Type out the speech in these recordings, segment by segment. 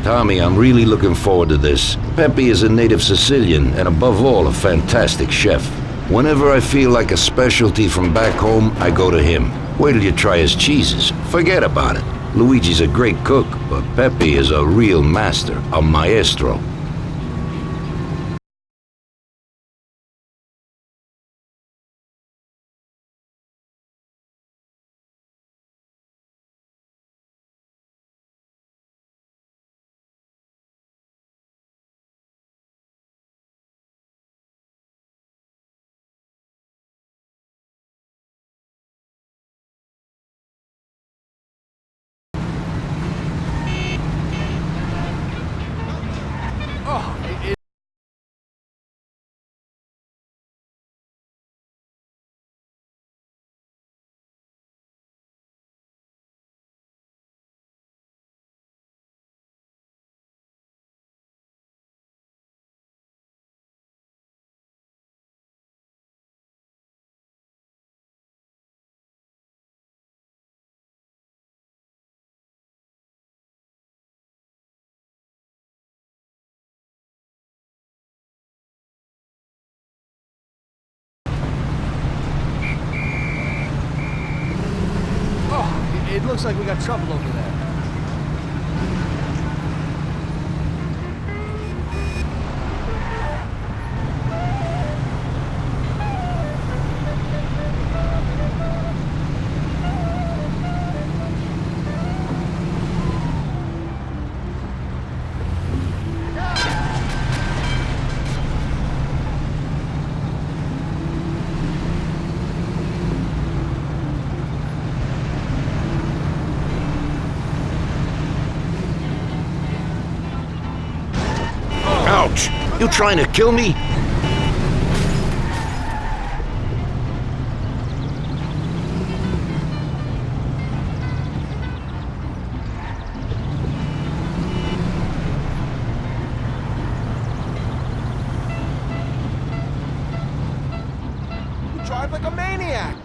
Tommy, I'm really looking forward to this. Pepe is a native Sicilian and above all a fantastic chef. Whenever I feel like a specialty from back home, I go to him. Wait till you try his cheeses. Forget about it. Luigi's a great cook, but Pepe is a real master, a maestro. It looks like we got trouble over there. Ouch! You trying to kill me? You drive like a maniac.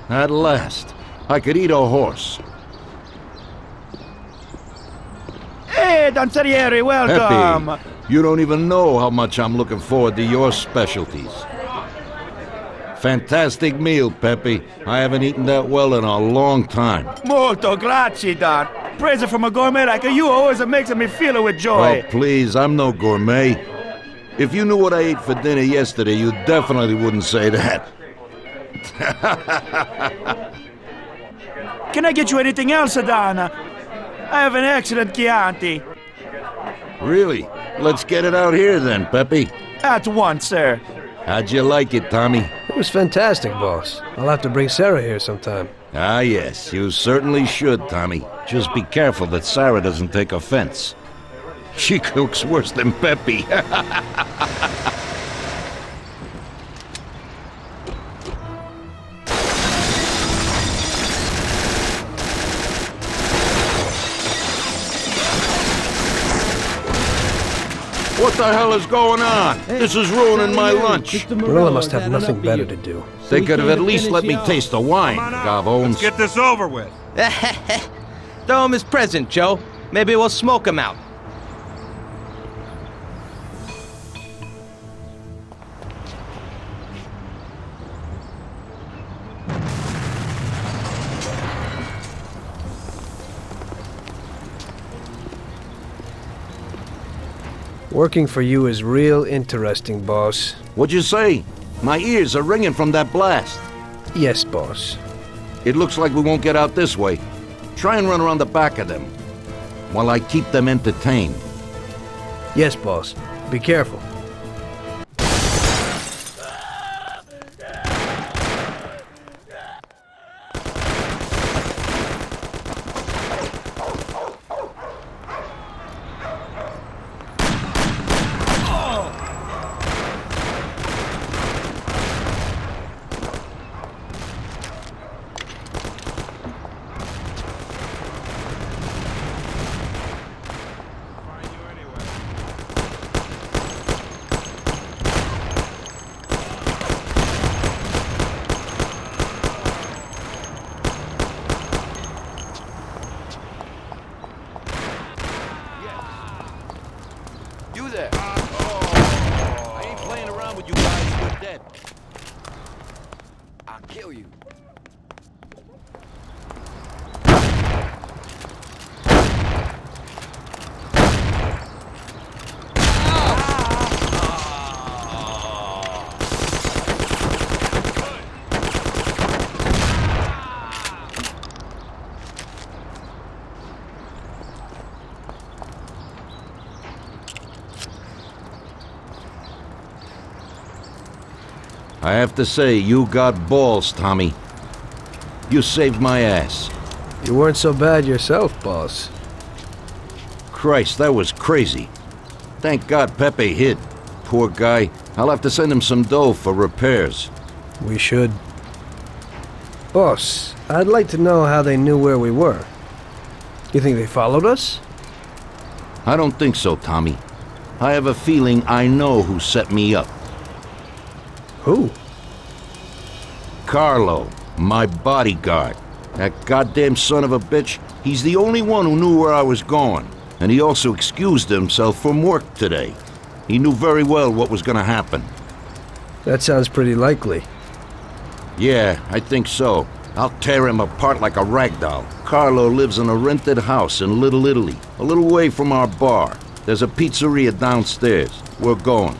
At last, I could eat a horse. Hey, Danzerieri, welcome! Pepe, you don't even know how much I'm looking forward to your specialties. Fantastic meal, Pepe. I haven't eaten that well in a long time. Molto grazie, Don. Praise from a gourmet like you always makes me feel with joy. Oh, please, I'm no gourmet. If you knew what I ate for dinner yesterday, you definitely wouldn't say that. Can I get you anything else, Don? I have an excellent Chianti. Really? Let's get it out here then, Pepe. At once, sir. How'd you like it, Tommy? It was fantastic, boss. I'll have to bring Sarah here sometime. Ah, yes, you certainly should, Tommy. Just be careful that Sarah doesn't take offense. She cooks worse than Pepe. What the hell is going on? This is ruining my lunch. Marilla must have nothing better to do. They could have at least let me taste the wine, Gavones. Let's get this over with. Throw him his present, Joe. Maybe we'll smoke him out. Working for you is real interesting, boss. What'd you say? My ears are ringing from that blast. Yes, boss. It looks like we won't get out this way. Try and run around the back of them, while I keep them entertained. Yes, boss. Be careful. you there? I ain't playing around with you guys. You're dead. I'll kill you. I have to say, you got balls, Tommy. You saved my ass. You weren't so bad yourself, boss. Christ, that was crazy. Thank God Pepe hid. Poor guy. I'll have to send him some dough for repairs. We should. Boss, I'd like to know how they knew where we were. You think they followed us? I don't think so, Tommy. I have a feeling I know who set me up. Who? Carlo, my bodyguard. That goddamn son of a bitch, he's the only one who knew where I was going. And he also excused himself from work today. He knew very well what was gonna happen. That sounds pretty likely. Yeah, I think so. I'll tear him apart like a rag doll. Carlo lives in a rented house in Little Italy, a little way from our bar. There's a pizzeria downstairs. We're going.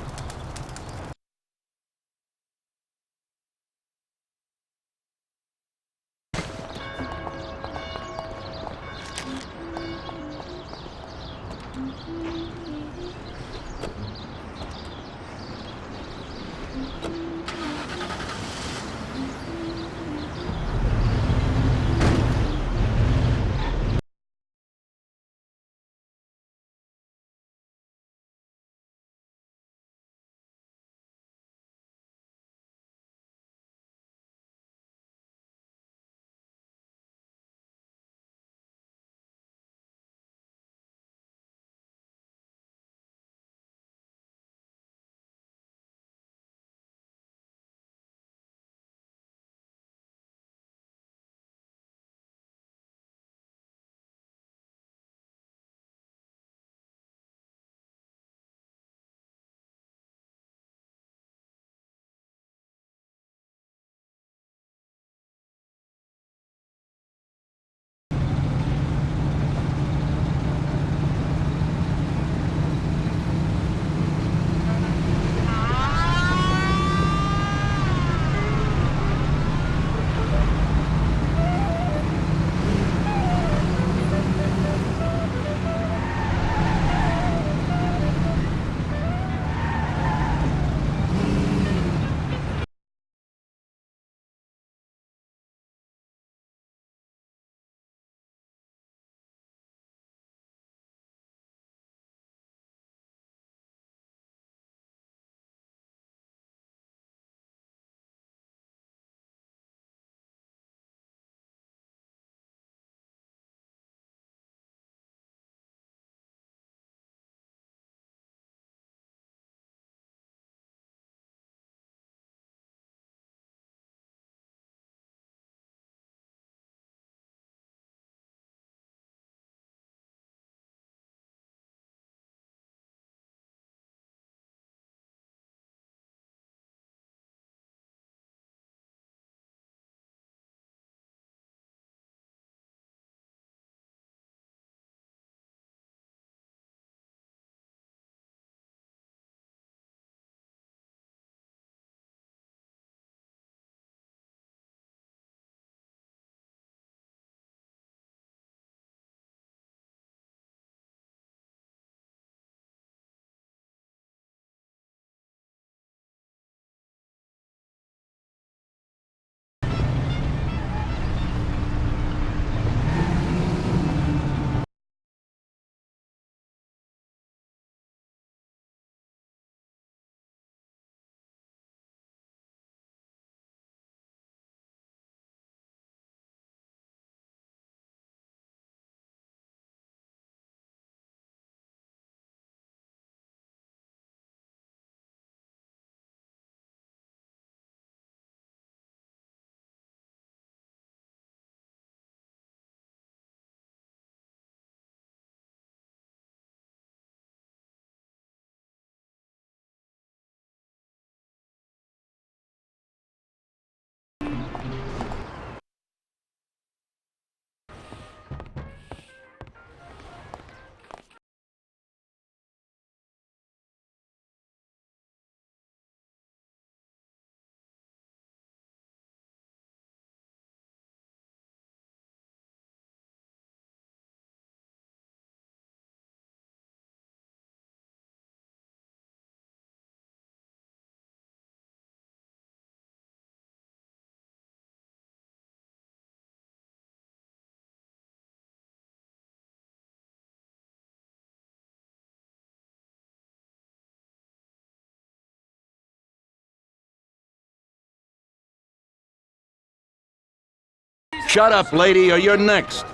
Shut up, lady, or you're next.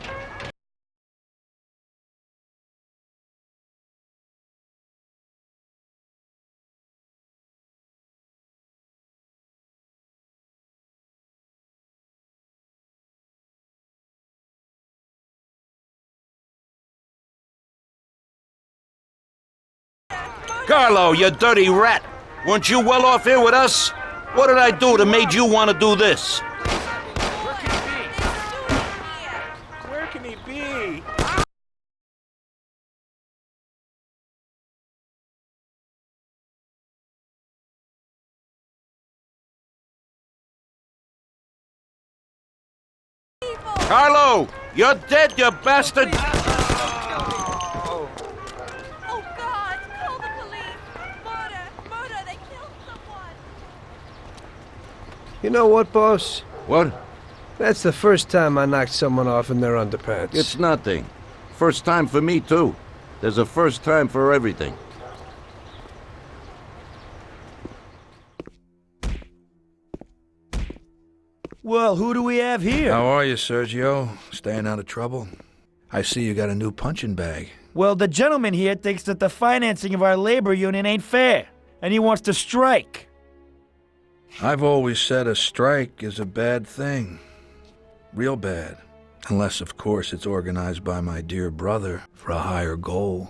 Carlo, you dirty rat! Weren't you well off here with us? What did I do that made you want to do this? Where can he be? Carlo! You're dead, you bastard! Oh, God! Call the police! Murder! Murder! They killed someone! You know what, boss? What? That's the first time I knocked someone off in their underpants. It's nothing. First time for me, too. There's a first time for everything. Well, who do we have here? How are you, Sergio? Staying out of trouble? I see you got a new punching bag. Well, the gentleman here thinks that the financing of our labor union ain't fair, and he wants to strike. I've always said a strike is a bad thing. Real bad. Unless, of course, it's organized by my dear brother for a higher goal.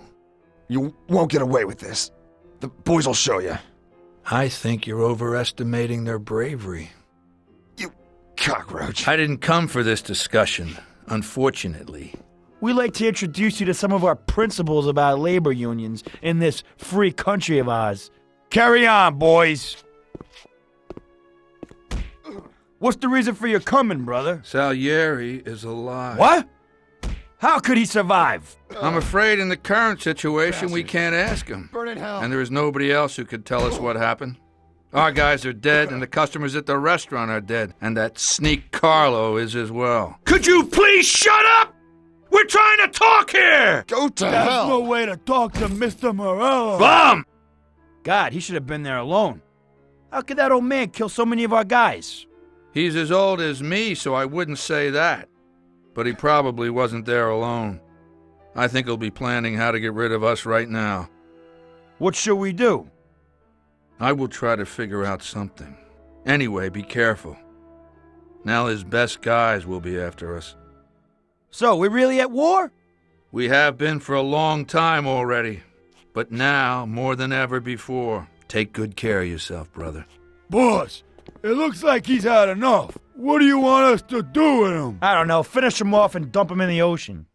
You won't get away with this. The boys will show you. I think you're overestimating their bravery. You cockroach. I didn't come for this discussion, unfortunately. We'd like to introduce you to some of our principles about labor unions in this free country of ours. Carry on, boys. What's the reason for your coming, brother? Salieri is alive. What? How could he survive? I'm afraid in the current situation we can't ask him. Burn in hell. And there is nobody else who could tell us what happened. Our guys are dead, and the customers at the restaurant are dead. And that sneak Carlo is as well. Could you please shut up? We're trying to talk here! Go to There's hell. no way to talk to Mr. Morello. Bum! God, he should have been there alone. How could that old man kill so many of our guys? He's as old as me, so I wouldn't say that. But he probably wasn't there alone. I think he'll be planning how to get rid of us right now. What should we do? I will try to figure out something. Anyway, be careful. Now his best guys will be after us. So, we're really at war? We have been for a long time already. But now, more than ever before, take good care of yourself, brother. Boss, it looks like he's had enough. What do you want us to do with him? I don't know. Finish him off and dump him in the ocean.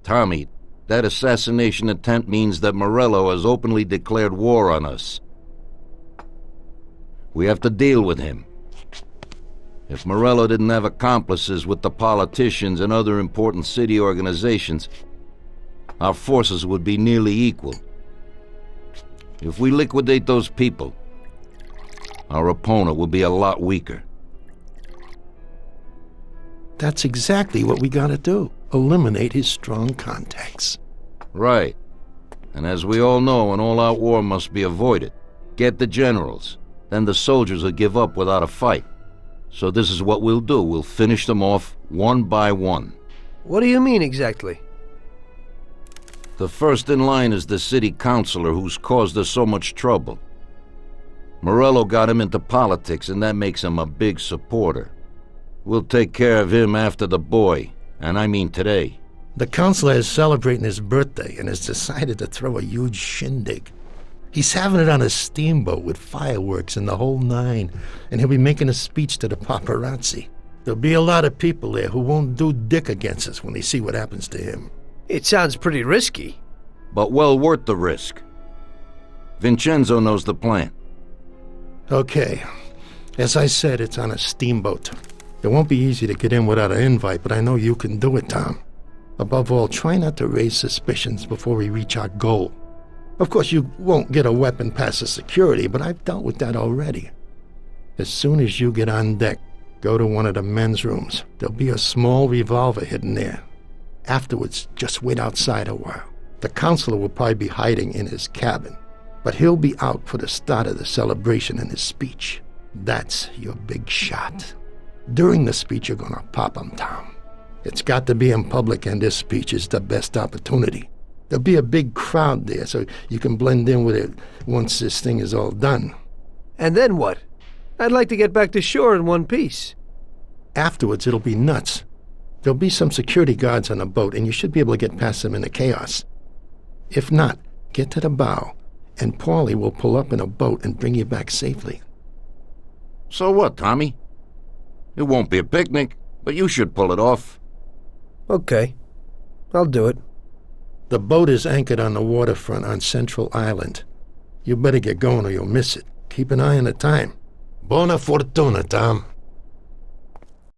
Tommy, that assassination attempt means that Morello has openly declared war on us. We have to deal with him. If Morello didn't have accomplices with the politicians and other important city organizations, our forces would be nearly equal. If we liquidate those people, our opponent will be a lot weaker. That's exactly what we gotta do. Eliminate his strong contacts. Right. And as we all know, an all-out war must be avoided. Get the generals. Then the soldiers will give up without a fight. So this is what we'll do. We'll finish them off one by one. What do you mean exactly? The first in line is the city councilor who's caused us so much trouble. Morello got him into politics, and that makes him a big supporter. We'll take care of him after the boy, and I mean today. The councilor is celebrating his birthday and has decided to throw a huge shindig. He's having it on a steamboat with fireworks and the whole nine, and he'll be making a speech to the paparazzi. There'll be a lot of people there who won't do dick against us when they see what happens to him. It sounds pretty risky. But well worth the risk. Vincenzo knows the plan. Okay. As I said, it's on a steamboat. It won't be easy to get in without an invite, but I know you can do it, Tom. Above all, try not to raise suspicions before we reach our goal. Of course, you won't get a weapon past the security, but I've dealt with that already. As soon as you get on deck, go to one of the men's rooms. There'll be a small revolver hidden there. Afterwards, just wait outside a while. The counselor will probably be hiding in his cabin, but he'll be out for the start of the celebration and his speech. That's your big shot. During the speech, you're gonna pop him, Tom. It's got to be in public, and this speech is the best opportunity. There'll be a big crowd there, so you can blend in with it once this thing is all done. And then what? I'd like to get back to shore in one piece. Afterwards, it'll be nuts. There'll be some security guards on the boat, and you should be able to get past them in the chaos. If not, get to the bow, and Paulie will pull up in a boat and bring you back safely. So what, Tommy? It won't be a picnic, but you should pull it off. Okay. I'll do it. The boat is anchored on the waterfront on Central Island. You better get going or you'll miss it. Keep an eye on the time. Buona fortuna, Tom.